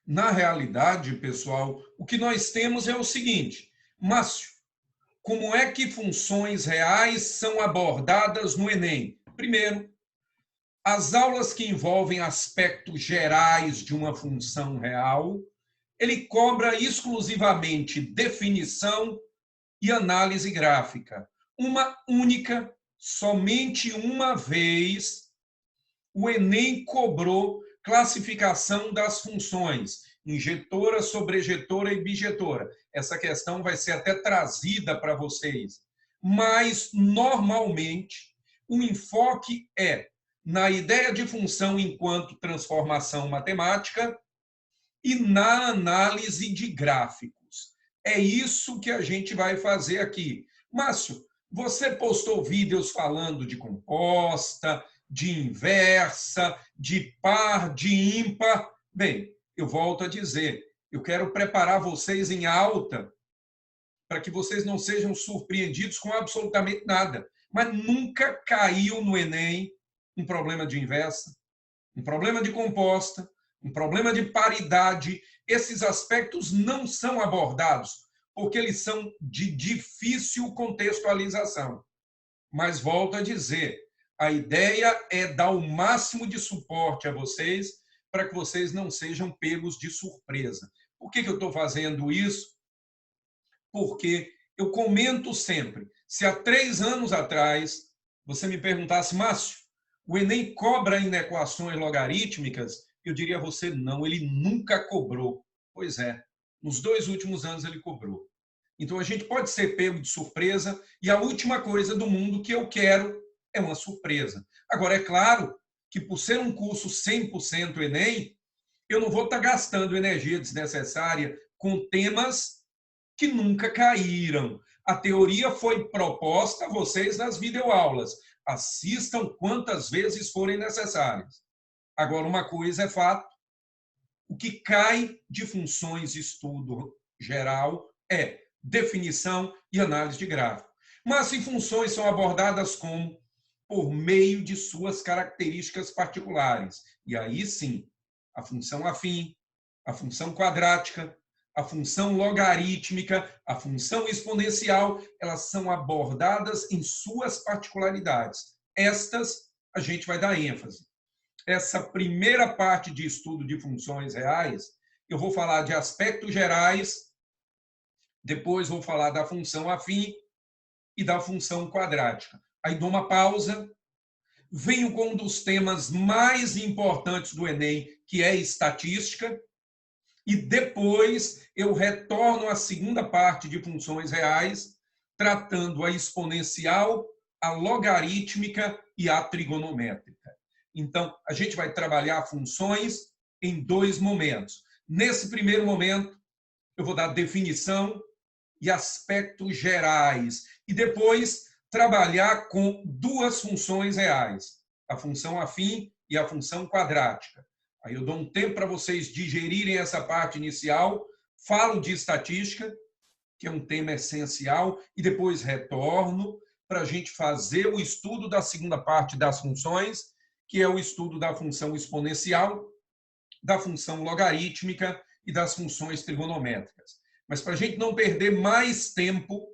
Na realidade, pessoal, o que nós temos é o seguinte: Márcio, como é que funções reais são abordadas no Enem? Primeiro, as aulas que envolvem aspectos gerais de uma função real, ele cobra exclusivamente definição e análise gráfica. Uma única, somente uma vez, o Enem cobrou classificação das funções, injetora, sobrejetora e bijetora. Essa questão vai ser até trazida para vocês. Mas, normalmente, o enfoque é na ideia de função enquanto transformação matemática e na análise de gráficos. É isso que a gente vai fazer aqui. Márcio, você postou vídeos falando de composta, de inversa, de par, de ímpar. Bem, eu volto a dizer, eu quero preparar vocês em alta para que vocês não sejam surpreendidos com absolutamente nada. Mas nunca caiu no Enem um problema de inversa, um problema de composta, um problema de paridade. Esses aspectos não são abordados, porque eles são de difícil contextualização. Mas volto a dizer, a ideia é dar o máximo de suporte a vocês para que vocês não sejam pegos de surpresa. Por que eu estou fazendo isso? Porque eu comento sempre, se há 3 anos atrás você me perguntasse, Márcio, o Enem cobra inequações logarítmicas? Eu diria a você, não, ele nunca cobrou. Pois é, nos 2 últimos anos ele cobrou. Então a gente pode ser pego de surpresa e a última coisa do mundo que eu quero é uma surpresa. Agora, é claro que por ser um curso 100% Enem, eu não vou estar gastando energia desnecessária com temas que nunca caíram. A teoria foi proposta a vocês nas videoaulas. Assistam quantas vezes forem necessárias. Agora, uma coisa é fato: o que cai de funções de estudo geral é definição e análise de gráfico. Mas se funções são abordadas como por meio de suas características particulares, e aí sim, a função afim, a função quadrática, a função logarítmica, a função exponencial, elas são abordadas em suas particularidades. Estas a gente vai dar ênfase. Essa primeira parte de estudo de funções reais, eu vou falar de aspectos gerais, depois vou falar da função afim e da função quadrática. Aí dou uma pausa, venho com um dos temas mais importantes do Enem, que é estatística, e depois eu retorno à segunda parte de funções reais, tratando a exponencial, a logarítmica e a trigonométrica. Então, a gente vai trabalhar funções em 2 momentos. Nesse primeiro momento, eu vou dar definição e aspectos gerais, e depois trabalhar com 2 funções reais, a função afim e a função quadrática. Aí eu dou um tempo para vocês digerirem essa parte inicial, falo de estatística, que é um tema essencial, e depois retorno para a gente fazer o estudo da segunda parte das funções, que é o estudo da função exponencial, da função logarítmica e das funções trigonométricas. Mas para a gente não perder mais tempo,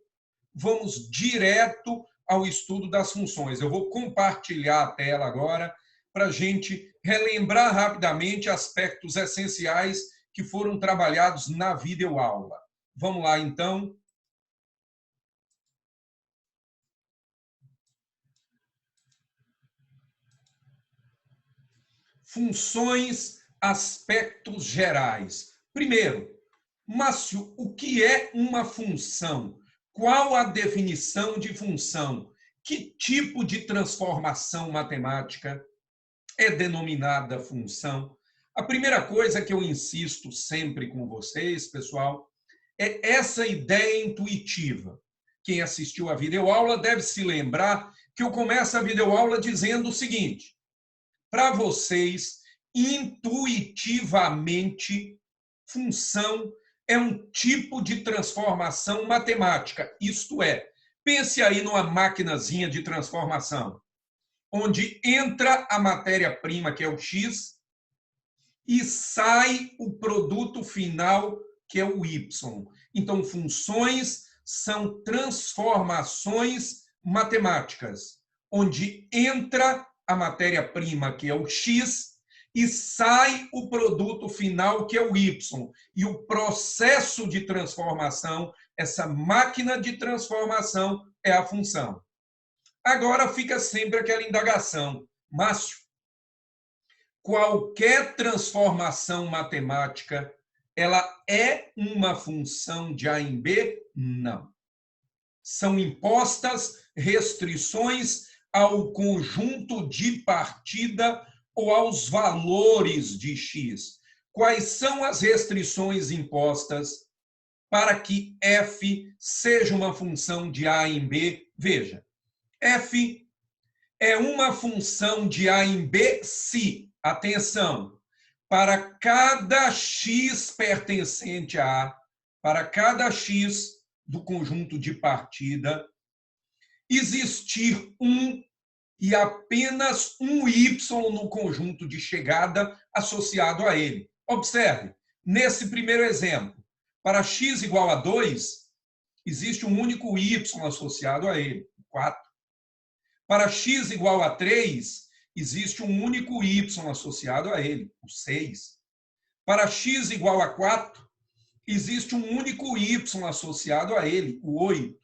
vamos direto ao estudo das funções. Eu vou compartilhar a tela agora para a gente relembrar rapidamente aspectos essenciais que foram trabalhados na videoaula. Vamos lá, então. Funções, aspectos gerais. Primeiro, Márcio, o que é uma função? Qual a definição de função? Que tipo de transformação matemática é denominada função? A primeira coisa que eu insisto sempre com vocês, pessoal, é essa ideia intuitiva. Quem assistiu a videoaula deve se lembrar que eu começo a videoaula dizendo o seguinte: para vocês, intuitivamente, função é um tipo de transformação matemática. Isto é, pense aí numa maquinazinha de transformação, onde entra a matéria-prima, que é o X, e sai o produto final, que é o y. Então, funções são transformações matemáticas, onde entra a matéria-prima, que é o x, e sai o produto final, que é o y. E o processo de transformação, essa máquina de transformação, é a função. Agora fica sempre aquela indagação. Márcio, qualquer transformação matemática, ela é uma função de A em B? Não. São impostas restrições ao conjunto de partida ou aos valores de x. Quais são as restrições impostas para que f seja uma função de A em B? Veja, f é uma função de A em B se, atenção, para cada x pertencente a A, para cada x do conjunto de partida, existir um e apenas um y no conjunto de chegada associado a ele. Observe, nesse primeiro exemplo, para x igual a 2, existe um único y associado a ele, 4. Para x igual a 3, existe um único y associado a ele, o 6. Para x igual a 4, existe um único y associado a ele, o 8.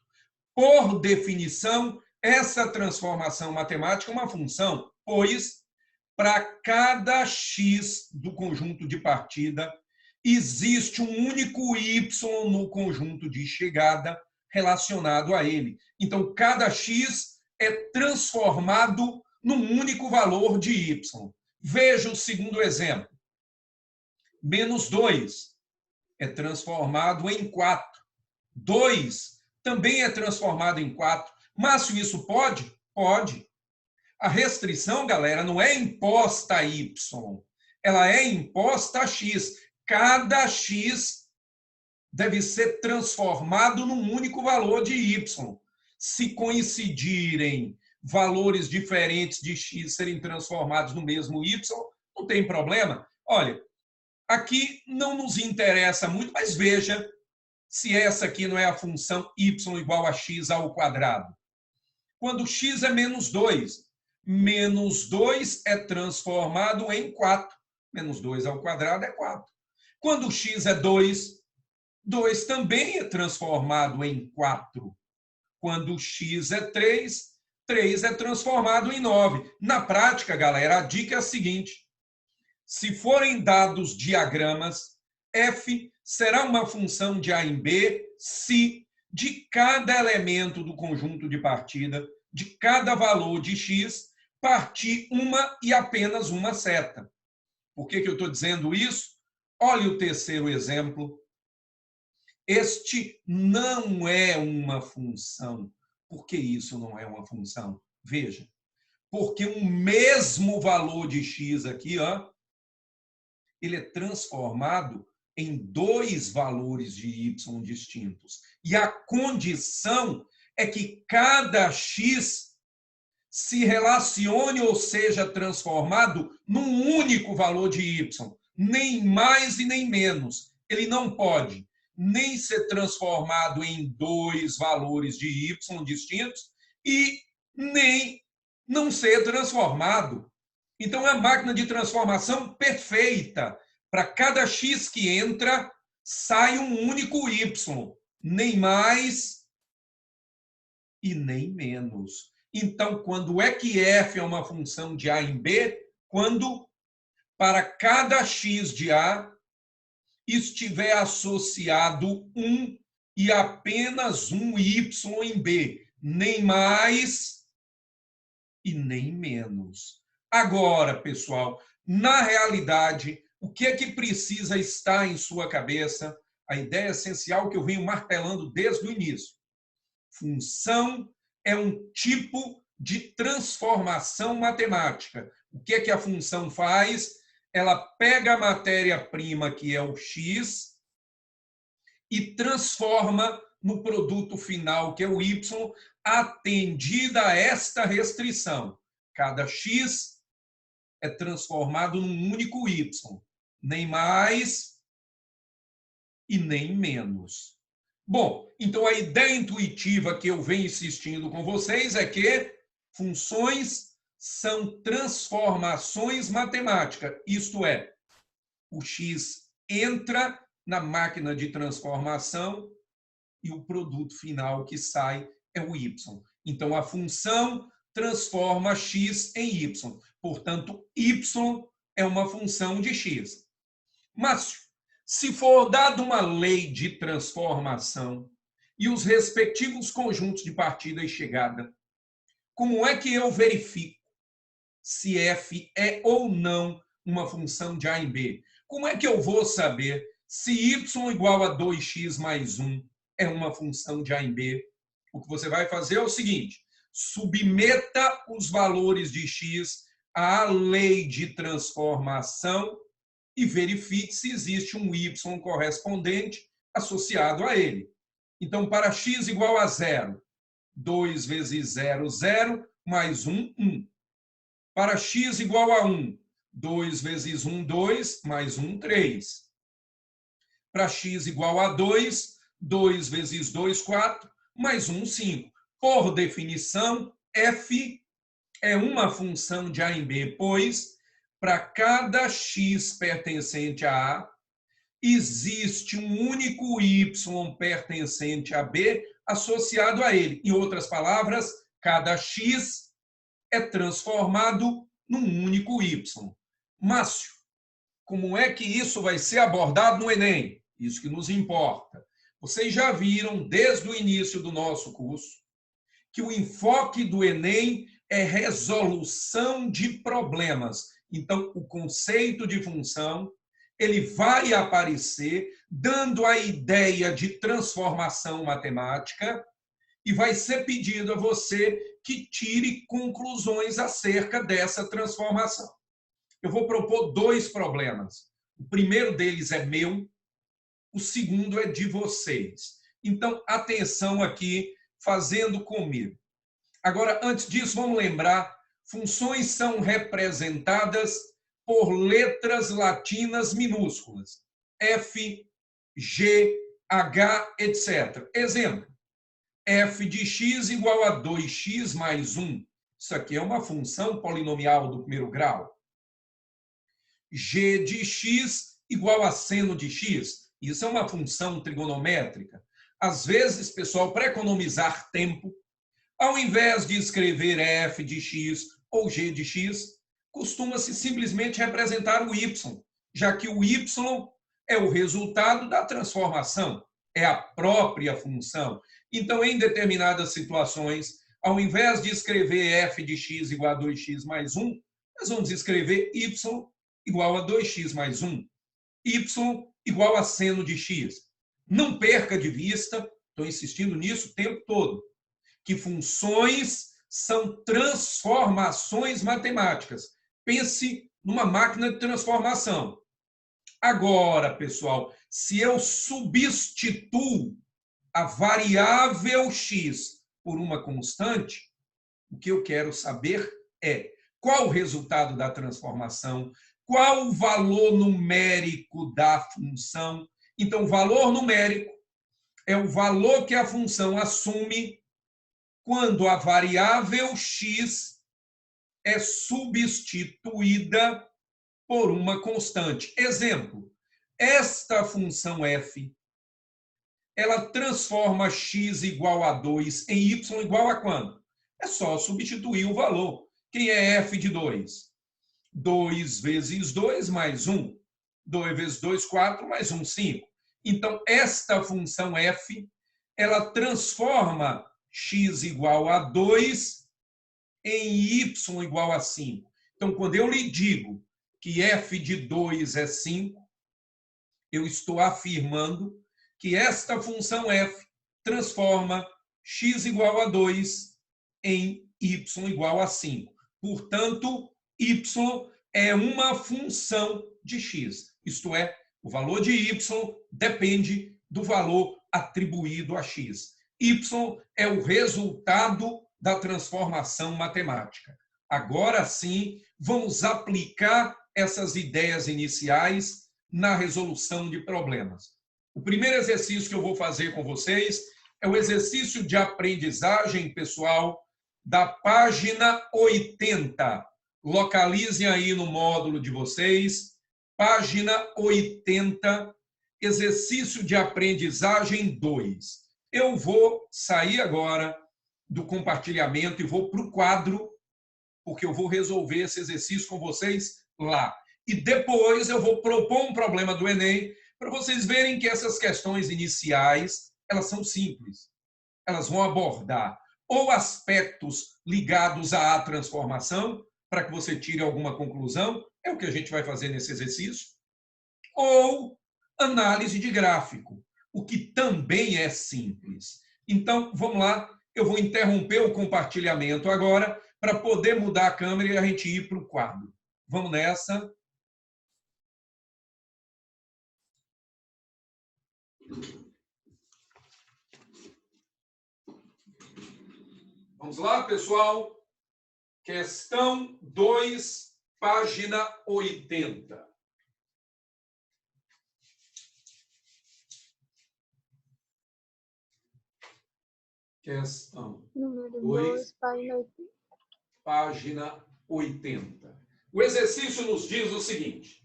Por definição, essa transformação matemática é uma função, pois para cada x do conjunto de partida, existe um único y no conjunto de chegada relacionado a ele. Então, cada x é transformado num único valor de y. Veja o segundo exemplo. Menos 2 é transformado em 4. 2 também é transformado em 4. Márcio, isso pode? Pode. A restrição, galera, não é imposta a y, ela é imposta a x. Cada x deve ser transformado num único valor de y. Se coincidirem valores diferentes de x serem transformados no mesmo y, não tem problema. Olha, aqui não nos interessa muito, mas veja se essa aqui não é a função y igual a x ao quadrado. Quando x é menos 2, menos 2 é transformado em 4. Menos 2 ao quadrado é 4. Quando x é 2, 2 também é transformado em 4. Quando x é 3, 3 é transformado em 9. Na prática, galera, a dica é a seguinte. Se forem dados diagramas, f será uma função de A em B se de cada elemento do conjunto de partida, de cada valor de x, partir uma e apenas uma seta. Por que eu estou dizendo isso? Olhe o terceiro exemplo. Este não é uma função. Por que isso não é uma função? Veja, porque o mesmo valor de x aqui, ó, ele é transformado em dois valores de y distintos. E a condição é que cada x se relacione ou seja transformado num único valor de y, nem mais e nem menos. Ele não pode nem ser transformado em dois valores de y distintos e nem não ser transformado. Então, é a máquina de transformação perfeita. Para cada x que entra, sai um único y, nem mais e nem menos. Então, quando é que f é uma função de A em B? Quando para cada x de A estiver associado um e apenas um y em B, nem mais e nem menos. Agora, pessoal, na realidade, o que é que precisa estar em sua cabeça? A ideia essencial que eu venho martelando desde o início. Função é um tipo de transformação matemática. O que é que a função faz? Ela pega a matéria-prima, que é o x, e transforma no produto final, que é o y, atendida a esta restrição. Cada x é transformado num único y. nem mais e nem menos. Bom, então a ideia intuitiva que eu venho insistindo com vocês é que funções são transformações matemáticas, isto é, o x entra na máquina de transformação e o produto final que sai é o y. Então, a função transforma x em y. Portanto, y é uma função de x. Márcio, se for dada uma lei de transformação e os respectivos conjuntos de partida e chegada, como é que eu verifico se f é ou não uma função de a em b? Como é que eu vou saber se y igual a 2x mais 1 é uma função de a em b? O que você vai fazer é o seguinte: submeta os valores de x à lei de transformação e verifique se existe um y correspondente associado a ele. Então, para x igual a 0, 2 vezes 0, 0, mais 1, 1. Para x igual a 1, 2 vezes 1, 2, mais 1, 3. Para x igual a 2, 2 vezes 2, 4, mais 1, 5. Por definição, f é uma função de a em b, pois para cada x pertencente a A, existe um único y pertencente a B associado a ele. Em outras palavras, cada x é transformado num único y. Márcio, como é que isso vai ser abordado no Enem? Isso que nos importa. Vocês já viram, desde o início do nosso curso, que o enfoque do Enem é resolução de problemas. Então, o conceito de função, ele vai aparecer dando a ideia de transformação matemática e vai ser pedido a você que tire conclusões acerca dessa transformação. Eu vou propor 2 problemas. O primeiro deles é meu, o segundo é de vocês. Então, atenção aqui, fazendo comigo. Agora, antes disso, vamos lembrar, funções são representadas por letras latinas minúsculas. F, G, H, etc. Exemplo, f de x igual a 2x mais 1. Isso aqui é uma função polinomial do primeiro grau. G de x igual a seno de x. Isso é uma função trigonométrica. Às vezes, pessoal, para economizar tempo, ao invés de escrever f de x ou g de x, costuma-se simplesmente representar o y, já que o y é o resultado da transformação, é a própria função. Então, em determinadas situações, ao invés de escrever f de x igual a 2x mais 1, nós vamos escrever y igual a 2x mais 1, y igual a seno de x. Não perca de vista, estou insistindo nisso o tempo todo, que funções são transformações matemáticas. Pense numa máquina de transformação. Agora, pessoal, se eu substituo a variável x por uma constante, o que eu quero saber é qual o resultado da transformação, qual o valor numérico da função. Então, o valor numérico é o valor que a função assume quando a variável x é substituída por uma constante. Exemplo, esta função f, ela transforma x igual a 2 em y igual a quanto? É só substituir o valor. Quem é f de 2? 2 vezes 2 mais 1. 2 vezes 2, 4, mais 1, 5. Então, esta função f, ela transforma x igual a 2 em y igual a 5. Então, quando eu lhe digo que f de 2 é 5, eu estou afirmando que esta função f transforma x igual a 2 em y igual a 5. Portanto, y é uma função de x. Isto é, o valor de y depende do valor atribuído a x. Y é o resultado da transformação matemática. Agora sim, vamos aplicar essas ideias iniciais na resolução de problemas. O primeiro exercício que eu vou fazer com vocês é o exercício de aprendizagem, pessoal, da página 80. Localizem aí no módulo de vocês, página 80, exercício de aprendizagem 2. Eu vou sair agora do compartilhamento e vou para o quadro, porque eu vou resolver esse exercício com vocês lá. E depois eu vou propor um problema do Enem para vocês verem que essas questões iniciais, elas são simples. Elas vão abordar ou aspectos ligados à transformação, para que você tire alguma conclusão, é o que a gente vai fazer nesse exercício, ou análise de gráfico, o que também é simples. Então, vamos lá, eu vou interromper o compartilhamento agora para poder mudar a câmera e a gente ir para o quadro. Vamos nessa. Vamos lá, pessoal. Questão 2, página 80. Questão Número 2, 2, página 80. página 80. O exercício nos diz o seguinte: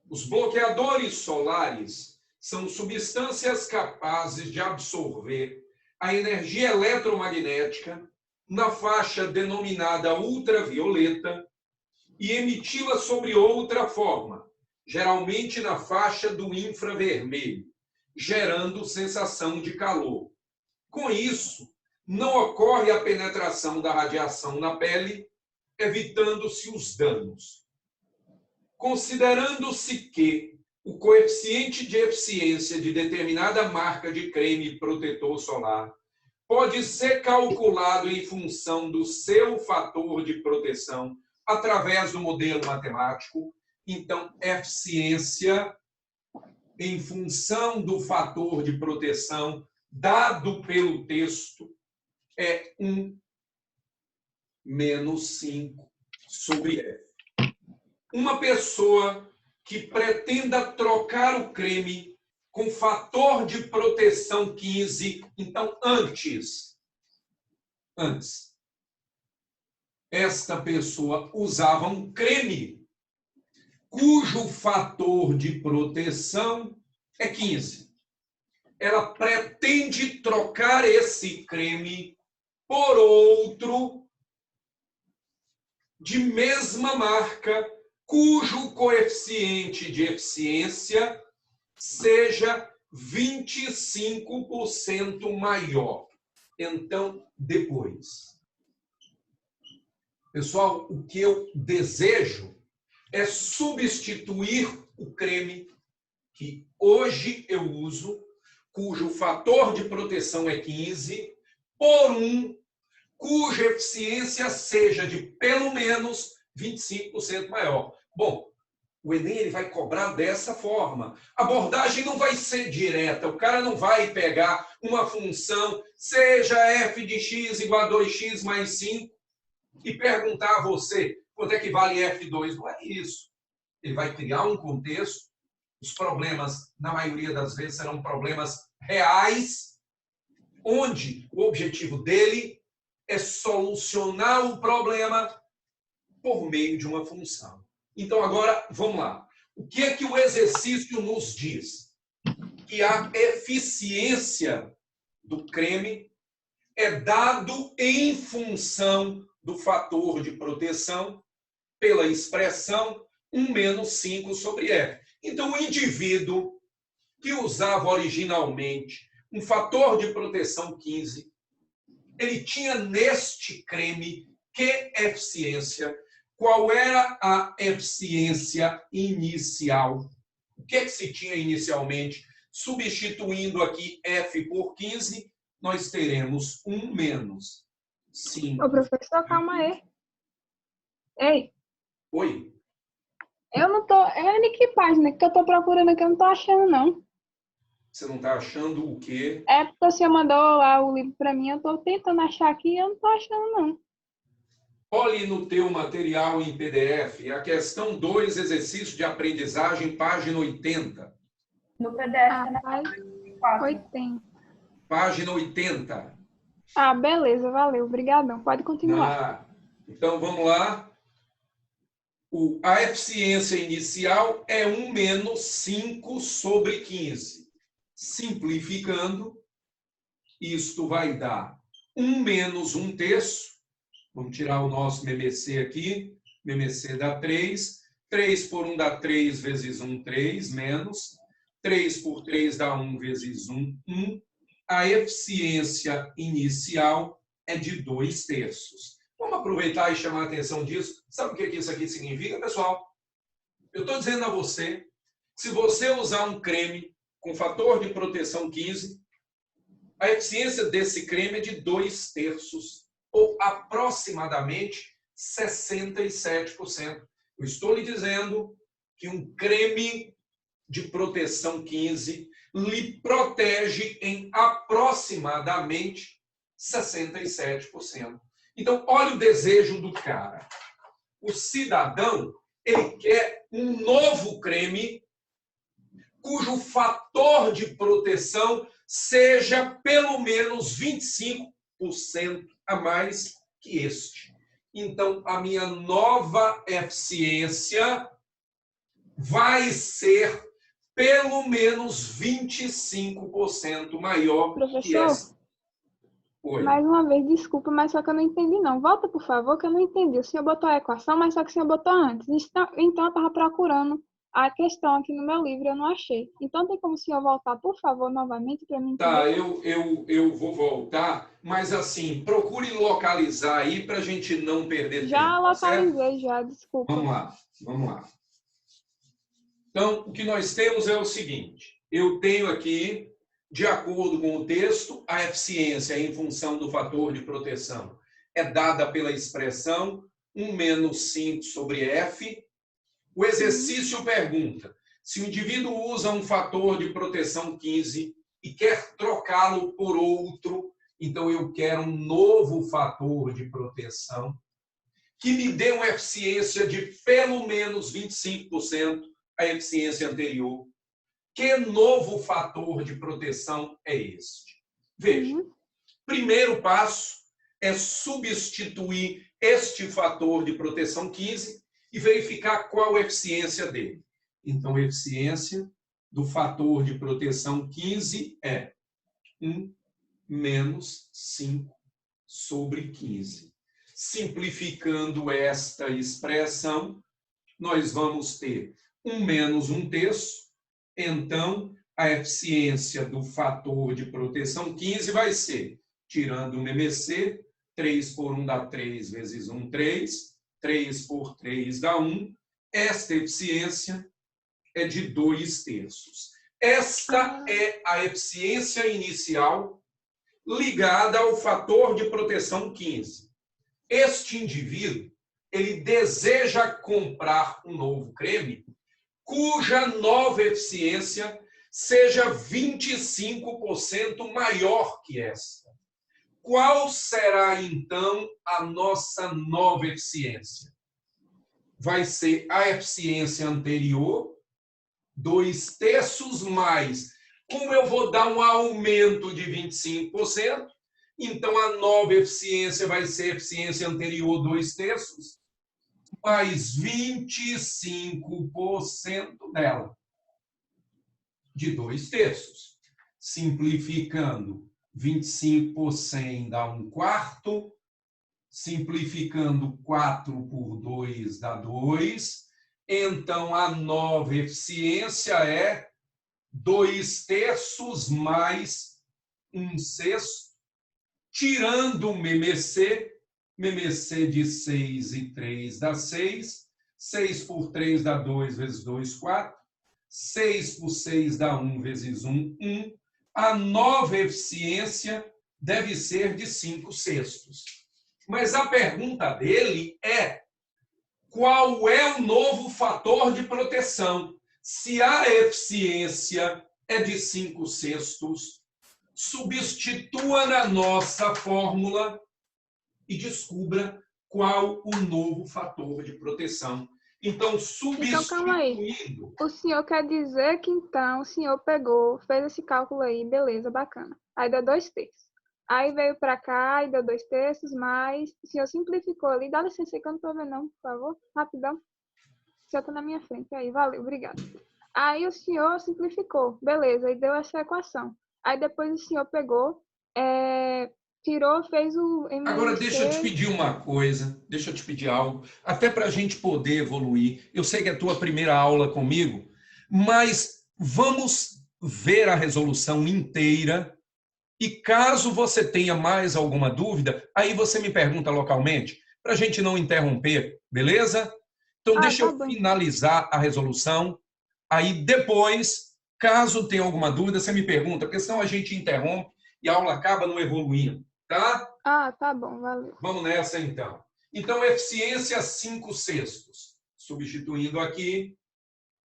os bloqueadores solares são substâncias capazes de absorver a energia eletromagnética na faixa denominada ultravioleta e emiti-la sobre outra forma, geralmente na faixa do infravermelho, gerando sensação de calor. Com isso, não ocorre a penetração da radiação na pele, evitando-se os danos. Considerando-se que o coeficiente de eficiência de determinada marca de creme protetor solar pode ser calculado em função do seu fator de proteção através do modelo matemático, então, eficiência em função do fator de proteção dado pelo texto é 1 menos 5 sobre F. Uma pessoa que pretenda trocar o creme com fator de proteção 15, então antes, esta pessoa usava um creme cujo fator de proteção é 15. Ela pretende trocar esse creme por outro de mesma marca, cujo coeficiente de eficiência seja 25% maior. Então, depois. Pessoal, o que eu desejo é substituir o creme que hoje eu uso, cujo fator de proteção é 15, por um cuja eficiência seja de pelo menos 25% maior. Bom, o Enem ele vai cobrar dessa forma. A abordagem não vai ser direta. O cara não vai pegar uma função, seja f de x igual a 2x mais 5, e perguntar a você quanto é que vale f2. Não é isso. Ele vai criar um contexto. Os problemas, na maioria das vezes, serão problemas reais, onde o objetivo dele é solucionar o problema por meio de uma função. Então, agora, vamos lá. O que é que o exercício nos diz? Que a eficiência do creme é dado em função do fator de proteção pela expressão 1 menos 5 sobre F. Então, o indivíduo que usava originalmente um fator de proteção 15, ele tinha neste creme que eficiência? Qual era a eficiência inicial? O que se tinha inicialmente? Substituindo aqui F por 15, nós teremos 1 menos 5. Ô, professor, calma aí. Ei, Oi? eu não tô... É de que página que eu tô procurando aqui? Eu não tô achando, não. Você não está achando o quê? É porque você mandou lá o livro pra mim, eu tô tentando achar aqui e eu não tô achando, não. Olhe no teu material em PDF, a questão 2, exercício de aprendizagem, página 80. No PDF, tá na Rapaz, página 4. 80. Página 80. Ah, beleza, valeu. Obrigadão. Pode continuar. Então, vamos lá. A eficiência inicial é 1 menos 5 sobre 15. Simplificando, isto vai dar 1 menos 1/3. Vamos tirar o nosso MMC aqui. MMC dá 3. 3 por 1 dá 3 vezes 1, 3, menos. 3 por 3 dá 1 vezes 1, 1. A eficiência inicial é de 2/3. Vamos aproveitar e chamar a atenção disso. Sabe o que isso aqui significa, pessoal? Eu estou dizendo a você, se você usar um creme com fator de proteção 15, a eficiência desse creme é de 2/3, ou aproximadamente 67%. Eu estou lhe dizendo que um creme de proteção 15 lhe protege em aproximadamente 67%. Então, olha o desejo do cara. O cidadão, ele quer um novo creme cujo fator de proteção seja pelo menos 25% a mais que este. Então, a minha nova eficiência vai ser pelo menos 25% maior que esta. Oi. Mais uma vez, desculpa, mas só que eu não entendi, não. Volta, por favor, que eu não entendi. O senhor botou a equação, mas só que o senhor botou antes. Então, eu estava procurando a questão aqui no meu livro, eu não achei. Então, tem como o senhor voltar, por favor, novamente, para mim entender? Tá, eu vou voltar, mas assim, procure localizar aí para a gente não perder tempo. Já Tá localizei, certo? já, desculpa. Vamos lá. Então, o que nós temos é o seguinte. Eu tenho aqui, de acordo com o texto, a eficiência em função do fator de proteção é dada pela expressão 1 menos 5 sobre F. O exercício pergunta, se o indivíduo usa um fator de proteção 15 e quer trocá-lo por outro, então eu quero um novo fator de proteção que me dê uma eficiência de pelo menos 25% a eficiência anterior. Que novo fator de proteção é este? Veja, primeiro passo é substituir este fator de proteção 15 e verificar qual a eficiência dele. Então, a eficiência do fator de proteção 15 é 1 menos 5 sobre 15. Simplificando esta expressão, nós vamos ter 1 menos 1/3. Então, a eficiência do fator de proteção 15 vai ser, tirando o MMC, 3 por 1 dá 3 vezes 1, 3. 3 por 3 dá 1. Esta eficiência é de 2/3. Esta é a eficiência inicial ligada ao fator de proteção 15. Este indivíduo, ele deseja comprar um novo creme cuja nova eficiência seja 25% maior que esta. Qual será, então, a nossa nova eficiência? Vai ser a eficiência anterior, 2/3 mais. Como eu vou dar um aumento de 25%, então a nova eficiência vai ser a eficiência anterior, 2/3, mais 25% dela, de 2/3. Simplificando, 25 por 100 dá 1/4. Simplificando, 4 por 2 dá 2. Então, a nova eficiência é 2/3 mais 1/6. Tirando o MMC, MMC de 6 e 3 dá 6. 6 por 3 dá 2 vezes 2, 4. 6 por 6 dá 1 vezes 1, 1. A nova eficiência deve ser de 5/6. Mas a pergunta dele é: qual é o novo fator de proteção? Se a eficiência é de 5/6, substitua na nossa fórmula e descubra qual o novo fator de proteção. Então, Então, calma aí. substituindo... O senhor quer dizer que, então, o senhor pegou, fez esse cálculo aí, beleza, bacana. Aí deu 2/3. Aí veio para cá e deu 2/3, mas o senhor simplificou ali. Dá licença aí que eu não tô vendo não, por favor. Rapidão. O senhor tá na minha frente. Aí, valeu, obrigado. Aí o senhor simplificou, beleza, e deu essa equação. Aí depois o senhor pegou, tirou, fez o MMC... Agora, deixa eu te pedir uma coisa, deixa eu te pedir algo, até para a gente poder evoluir. Eu sei que é a tua primeira aula comigo, mas vamos ver a resolução inteira e caso você tenha mais alguma dúvida, aí você me pergunta localmente, para a gente não interromper, beleza? Então, deixa eu finalizar a resolução, aí depois, caso tenha alguma dúvida, você me pergunta, porque senão a gente interrompe e a aula acaba não evoluindo, tá? Ah, tá bom, valeu. Vamos nessa, então. Então, eficiência 5/6. Substituindo aqui,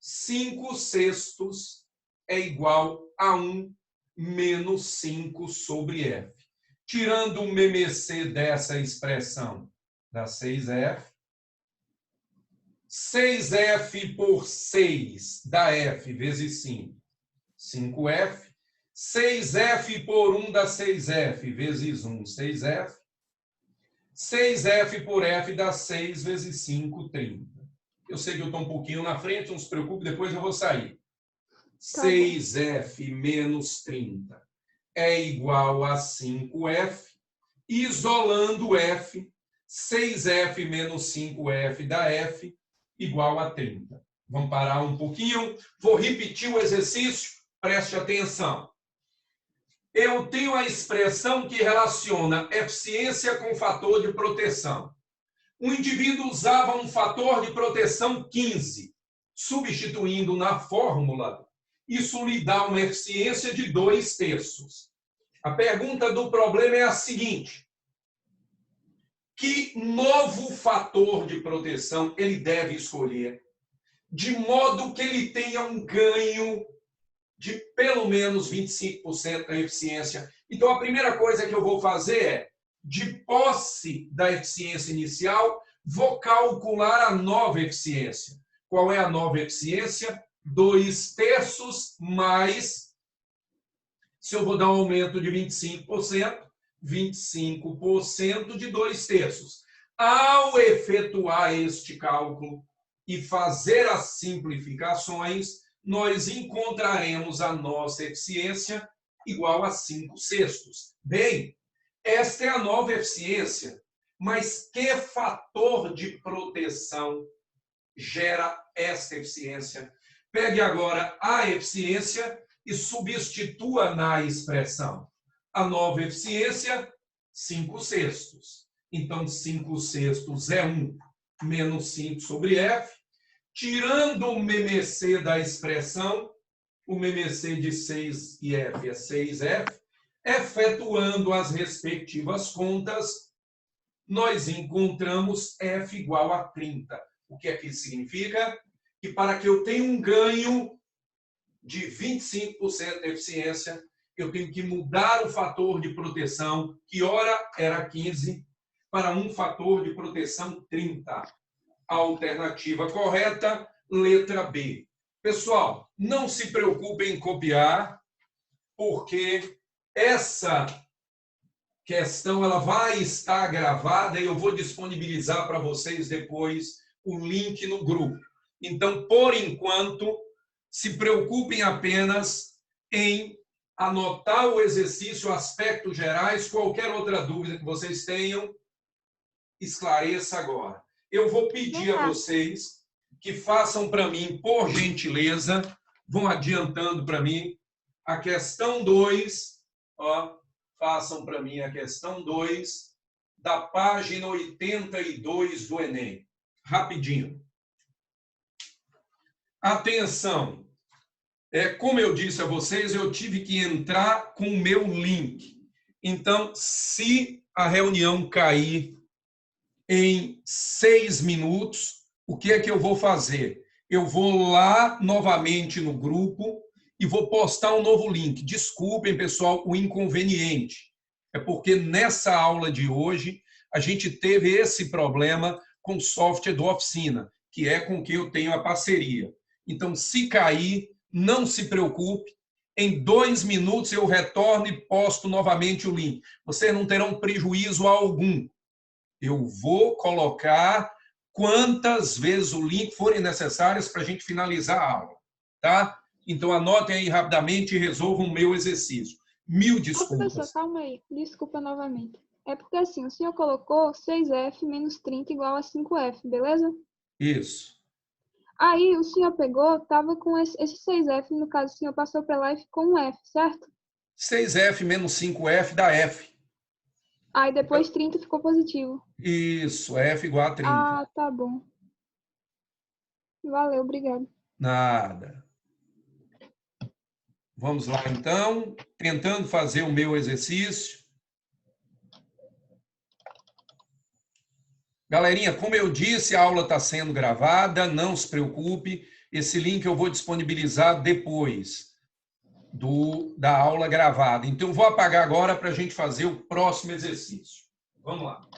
5/6 é igual a 1 menos 5 sobre F. Tirando o MMC dessa expressão, dá 6F. 6F por 6 dá F vezes 5, 5F. 6F por 1 dá 6F vezes 1, 6F. 6F por F dá 6 vezes 5, 30. Eu sei que eu estou um pouquinho na frente, não se preocupe, depois eu vou sair. 6F menos 30 é igual a 5F. Isolando F, 6F menos 5F dá F igual a 30. Vamos parar um pouquinho. Vou repetir o exercício, preste atenção. Eu tenho a expressão que relaciona eficiência com fator de proteção. O indivíduo usava um fator de proteção 15. Substituindo na fórmula, isso lhe dá uma eficiência de 2/3. A pergunta do problema é a seguinte: que novo fator de proteção ele deve escolher, de modo que ele tenha um ganho de pelo menos 25% da eficiência? Então, a primeira coisa que eu vou fazer é, de posse da eficiência inicial, vou calcular a nova eficiência. Qual é a nova eficiência? 2/3 mais, se eu vou dar um aumento de 25%, 25% de 2/3. Ao efetuar este cálculo e fazer as simplificações, nós encontraremos a nossa eficiência igual a 5/6. Bem, esta é a nova eficiência, mas que fator de proteção gera esta eficiência? Pegue agora a eficiência e substitua na expressão. A nova eficiência, 5/6. Então, 5/6 é 1 menos 5 sobre F. Tirando o MMC da expressão, o MMC de 6 e F é 6F. Efetuando as respectivas contas, nós encontramos F igual a 30. O que é que isso significa? Que para que eu tenha um ganho de 25% de eficiência, eu tenho que mudar o fator de proteção, que ora era 15, para um fator de proteção 30. A alternativa correta, letra B. Pessoal, não se preocupem em copiar, porque essa questão ela vai estar gravada e eu vou disponibilizar para vocês depois o link no grupo. Então, por enquanto, se preocupem apenas em anotar o exercício, aspectos gerais, qualquer outra dúvida que vocês tenham, esclareça agora. Eu vou pedir a vocês que façam para mim, por gentileza, vão adiantando para mim, a questão 2, ó, façam para mim a questão 2, da página 82 do Enem. Rapidinho. Atenção! Como eu disse a vocês, eu tive que entrar com o meu link. Então, se a reunião cair em 6 minutos, o que é que eu vou fazer? Eu vou lá novamente no grupo e vou postar um novo link. Desculpem, pessoal, o inconveniente. É porque nessa aula de hoje a gente teve esse problema com o software do Oficina, que é com quem eu tenho a parceria. Então, se cair, não se preocupe. Em 2 minutos eu retorno e posto novamente o link. Vocês não terão prejuízo algum. Eu vou colocar quantas vezes o link forem necessárias para a gente finalizar a aula. Tá? Então, anotem aí rapidamente e resolvam o meu exercício. 1000 desculpas. Professor, calma aí. Desculpa novamente. É porque assim, o senhor colocou 6F menos 30 igual a 5F, beleza? Isso. Aí o senhor pegou, tava com esse 6F, no caso o senhor passou para lá e ficou um F, certo? 6F menos 5F dá F. Aí depois 30 ficou positivo. Isso, F igual a 30. Ah, tá bom. Valeu, obrigado. Nada. Vamos lá, então. Tentando fazer o meu exercício. Galerinha, como eu disse, a aula está sendo gravada, não se preocupe. Esse link eu vou disponibilizar depois da aula gravada. Então, eu vou apagar agora para a gente fazer o próximo exercício. Vamos lá.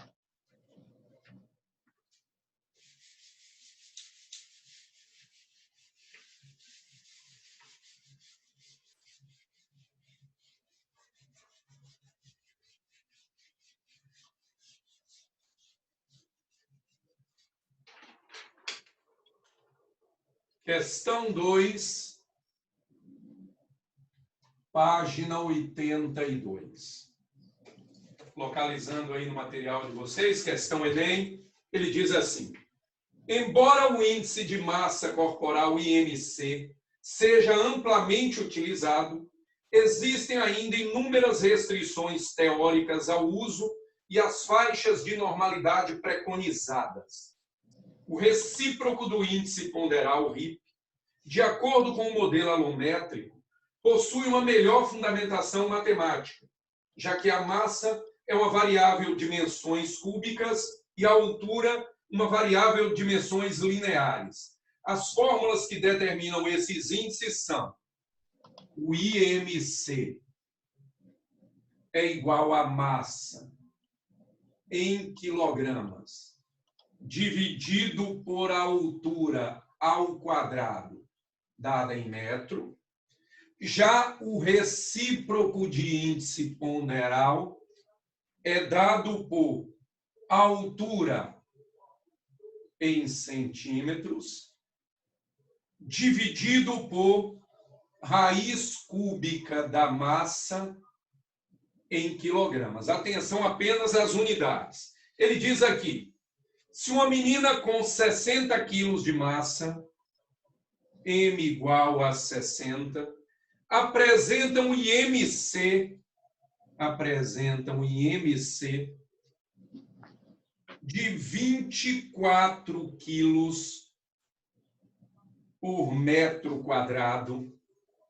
Questão 2, página 82. Localizando aí no material de vocês, questão Enem, ele diz assim: embora o índice de massa corporal IMC seja amplamente utilizado, existem ainda inúmeras restrições teóricas ao uso e às faixas de normalidade preconizadas. O recíproco do índice ponderal RIP, de acordo com o modelo alométrico, possui uma melhor fundamentação matemática, já que a massa é uma variável de dimensões cúbicas e a altura uma variável de dimensões lineares. As fórmulas que determinam esses índices são: o IMC é igual a massa em quilogramas dividido por a altura ao quadrado, dada em metro. Já o recíproco de índice ponderal é dado por altura em centímetros dividido por raiz cúbica da massa em quilogramas. Atenção apenas às unidades. Ele diz aqui: se uma menina com 60 quilos de massa, M igual a 60, apresenta um IMC de 24 quilos por metro quadrado,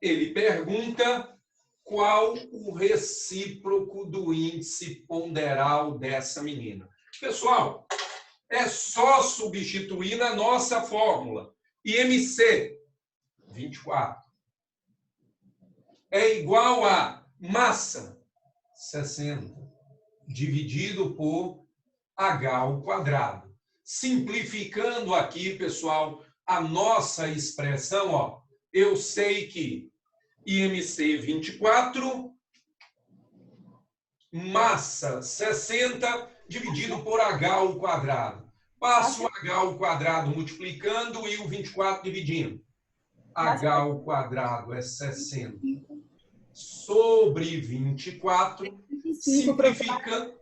ele pergunta qual o recíproco do índice ponderal dessa menina. Pessoal, é só substituir na nossa fórmula. IMC, 24. É igual a massa, 60, dividido por H ao quadrado. Simplificando aqui, pessoal, a nossa expressão, ó, eu sei que IMC 24, massa 60, dividido por H ao quadrado. Passo o H ao quadrado multiplicando e o 24 dividindo. H ao quadrado é 60 sobre 24, simplificando,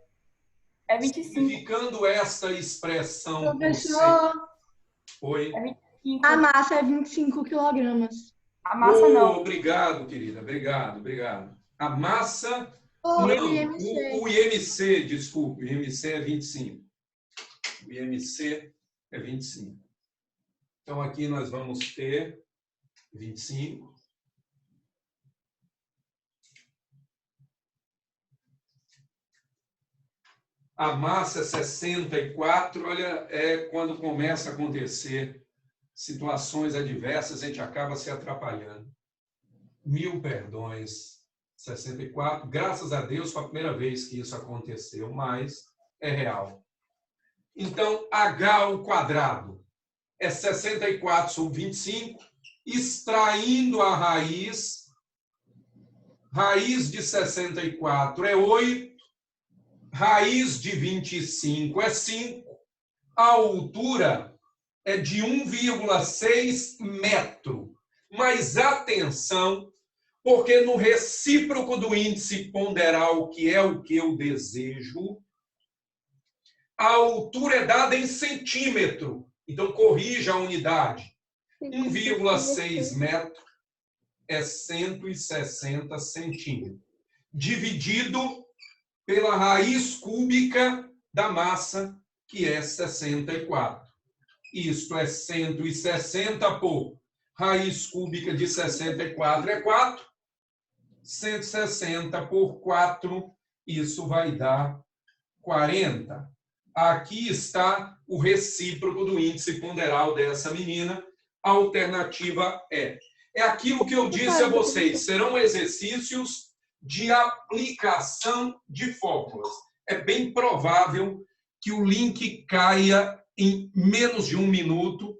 É 25. simplificando esta expressão. Professor, Oi. É 25. a massa é 25 quilogramas. A massa não. Obrigado, querida. Obrigado. A massa... O não, IMC. o IMC, desculpe. O IMC é 25. O IMC é 25. Então, aqui nós vamos ter 25. A massa é 64. Olha, é quando começa a acontecer situações adversas, a gente acaba se atrapalhando. 1000 perdões. 64. Graças a Deus, foi a primeira vez que isso aconteceu, mas é real. Então, h ao quadrado é 64 sobre 25, extraindo a raiz de 64 é 8, raiz de 25 é 5, a altura é de 1,6 metro. Mas atenção, porque no recíproco do índice ponderal, que é o que eu desejo, a altura é dada em centímetro. Então, corrija a unidade. 1,6 metro é 160 centímetros. Dividido pela raiz cúbica da massa, que é 64. Isto é 160 por raiz cúbica de 64 é 4. 160 por 4, isso vai dar 40. Aqui está o recíproco do índice ponderal dessa menina. A alternativa é aquilo que eu disse a vocês, serão exercícios de aplicação de fórmulas. É bem provável que o link caia em menos de 1 minuto,